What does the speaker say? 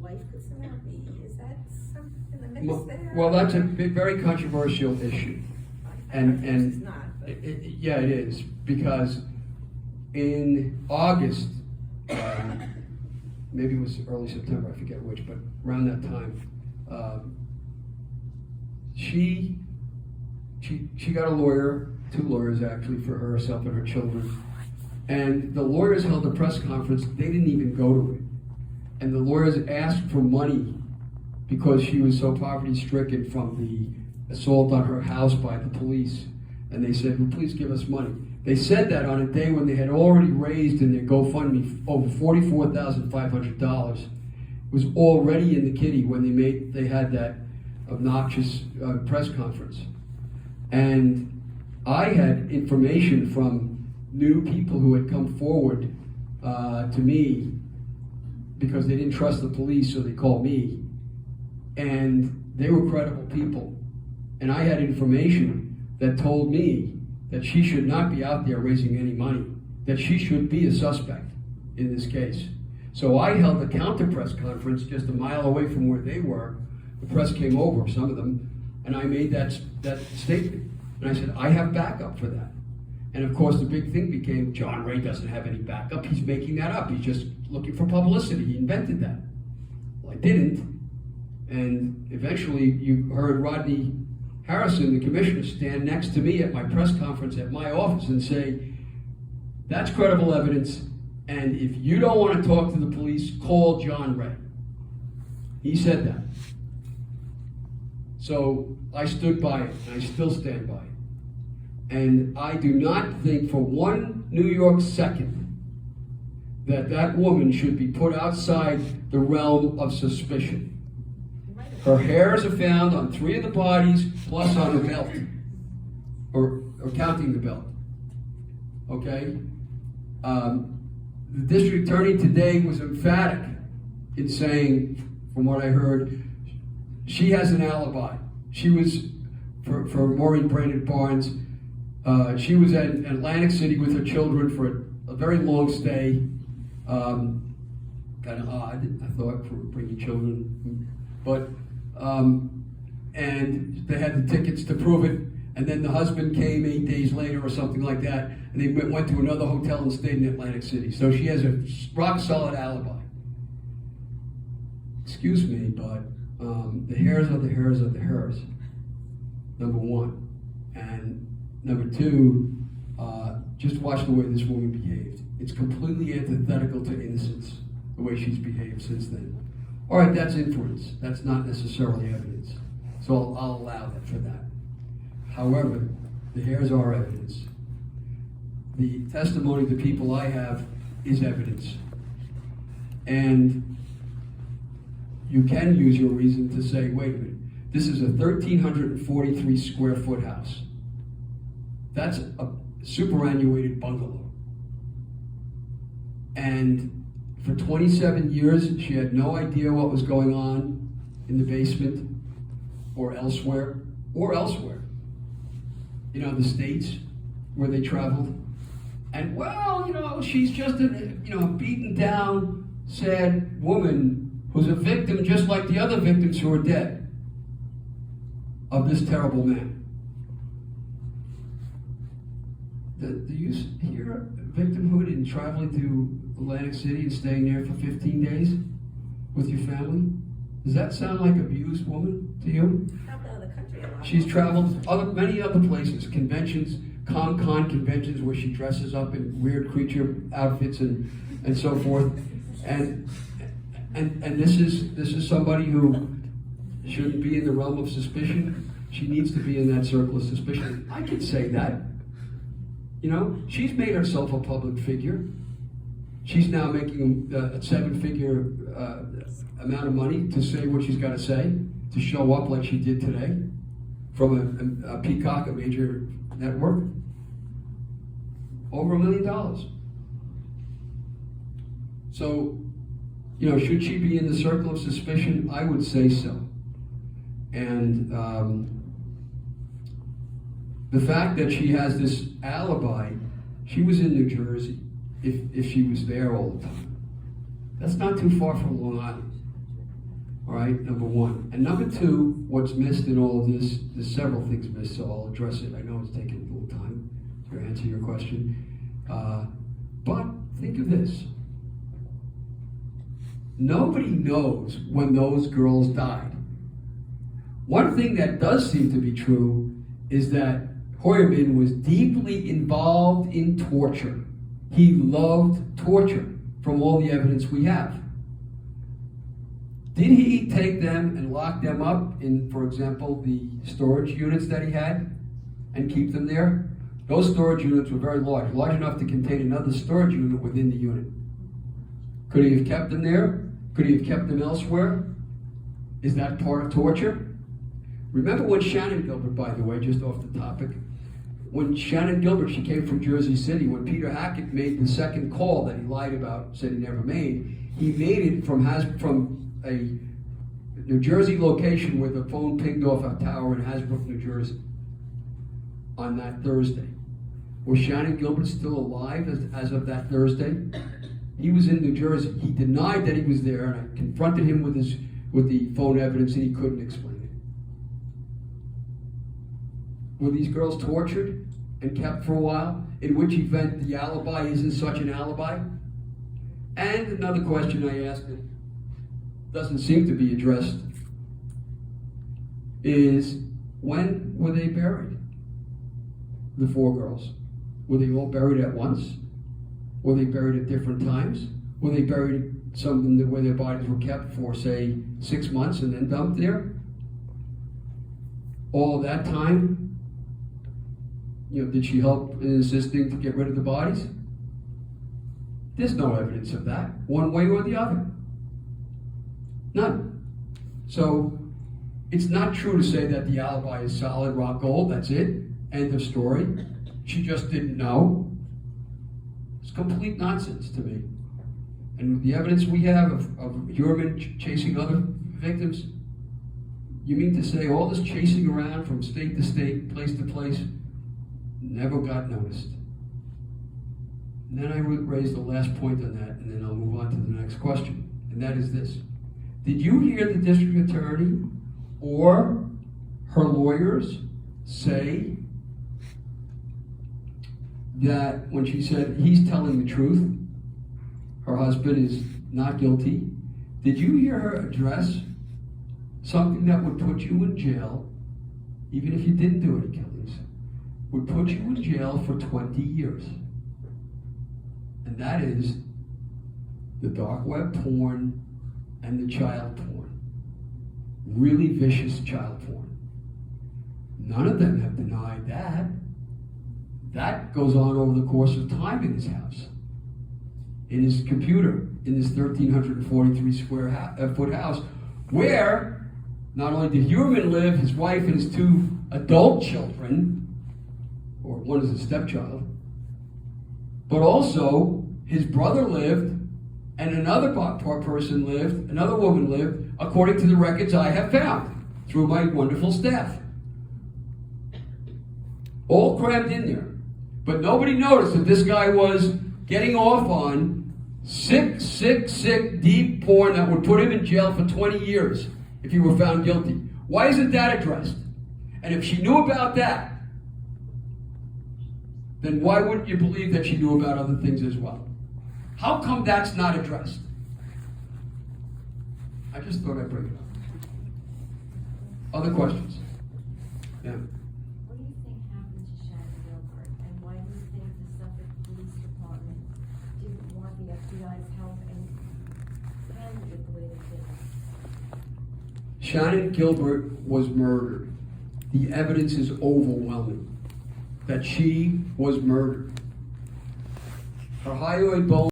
wife could somehow be, is that something in the mix there? Well, that's a very controversial issue. It's not, but. Yeah, it is, because in August, maybe it was early September, I forget which, but around that time, she got a lawyer, 2 lawyers actually, for herself and her children. And the lawyers held a press conference. They didn't even go to it. And the lawyers asked for money because she was so poverty-stricken from the assault on her house by the police. And they said, well, please give us money. They said that on a day when they had already raised in their GoFundMe over $44,500. It was already in the kitty when they had that obnoxious press conference. And I had information from new people who had come forward to me because they didn't trust the police, so they called me. And they were credible people. And I had information that told me that she should not be out there raising any money, that she should be a suspect in this case. So I held a counter press conference just a mile away from where they were. The press came over, some of them, and I made that statement. And I said, I have backup for that. And of course, the big thing became, John Ray doesn't have any backup. He's making that up. He's just looking for publicity. He invented that. Well, I didn't. And eventually, you heard Rodney Harrison, the commissioner, stand next to me at my press conference at my office and say, that's credible evidence. And if you don't want to talk to the police, call John Ray. He said that. So I stood by it, and I still stand by it. And I do not think for one New York second that woman should be put outside the realm of suspicion. Her hairs are found on 3 of the bodies, plus on the belt, or counting the belt. Okay? The district attorney today was emphatic in saying, from what I heard, she has an alibi. She was, for Maureen Brandon Barnes, she was at Atlantic City with her children for a very long stay. Kind of odd, I thought, for bringing children. But, and they had the tickets to prove it. And then the husband came 8 days later or something like that. And they went to another hotel and stayed in Atlantic City. So she has a rock solid alibi. Excuse me, but the hairs are the hairs are the hairs, number one. And number two, just watch the way this woman behaved. It's completely antithetical to innocence, the way she's behaved since then. All right, that's inference. That's not necessarily evidence. So I'll allow that for that. However, the hairs are evidence. The testimony of the people I have is evidence. And you can use your reason to say, wait a minute, this is a 1,343 square foot house. That's a superannuated bungalow. And for 27 years, she had no idea what was going on in the basement or elsewhere. You know, the states where they traveled. And well, you know, she's just a beaten down, sad woman who's a victim just like the other victims who are dead of this terrible man. Do you hear victimhood in traveling to Atlantic City and staying there for 15 days with your family? Does that sound like abused woman to you? Traveled out of the country a lot. She's traveled many other places, conventions, con conventions where she dresses up in weird creature outfits and so forth. And this is somebody who shouldn't be in the realm of suspicion. She needs to be in that circle of suspicion. I can say that. You know, she's made herself a public figure. She's now making a 7-figure amount of money to say what she's got to say, to show up like she did today from a Peacock, a major network. Over $1 million. So, you know, should she be in the circle of suspicion? I would say so. And the fact that she has this alibi, she was in New Jersey if she was there all the time. That's not too far from Long Island. All right, number one. And number two, what's missed in all of this, there's several things missed, so I'll address it. I know it's taking a little time to answer your question. But think of this. Nobody knows when those girls died. One thing that does seem to be true is that Hoyerman was deeply involved in torture. He loved torture, from all the evidence we have. Did he take them and lock them up in, for example, the storage units that he had and keep them there? Those storage units were very large enough to contain another storage unit within the unit. Could he have kept them there? Could he have kept them elsewhere? Is that part of torture? Remember when Shannon Gilbert, by the way, just off the topic, when Shannon Gilbert, she came from Jersey City, when Peter Hackett made the second call that he lied about, said he never made, he made it from a New Jersey location where the phone pinged off a tower in Hasbrook, New Jersey, on that Thursday. Was Shannon Gilbert still alive as of that Thursday? He was in New Jersey. He denied that he was there, and I confronted him with the phone evidence, and he couldn't explain it. Were these girls tortured and kept for a while? In which event the alibi isn't such an alibi? And another question I asked that doesn't seem to be addressed is, when were they buried? The four girls. Were they all buried at once? Were they buried at different times? Were they buried where their bodies were kept for, say, 6 months and then dumped there? All of that time, did she help in assisting to get rid of the bodies? There's no evidence of that, one way or the other. None. So it's not true to say that the alibi is solid rock gold. That's it. End of story. She just didn't know. It's complete nonsense to me. And with the evidence we have of Huerman chasing other victims, you mean to say all this chasing around from state to state, place to place, never got noticed? And then I raise the last point on that, and then I'll move on to the next question. And that is this. Did you hear the district attorney or her lawyers say that when she said he's telling the truth, her husband is not guilty, did you hear her address something that would put you in jail, even if you didn't do any killings, would put you in jail for 20 years? And that is the dark web porn and the child porn. Really vicious child porn. None of them have denied that. That goes on over the course of time in his house, in his computer, in his 1,343 square foot house, where not only did Huerman live, his wife and his 2 adult children, or one is a stepchild, but also his brother lived, and another person lived, another woman lived, according to the records I have found through my wonderful staff. All crammed in there. But nobody noticed that this guy was getting off on sick, deep porn that would put him in jail for 20 years if he were found guilty. Why isn't that addressed? And if she knew about that, then why wouldn't you believe that she knew about other things as well? How come that's not addressed? I just thought I'd bring it up. Other questions? Yeah. What do you think happened to Shannon Gilbert, and why do you think the Suffolk Police Department didn't want the FBI's help and handled it the way they did? Shannon Gilbert was murdered. The evidence is overwhelming that she was murdered. Her hyoid bone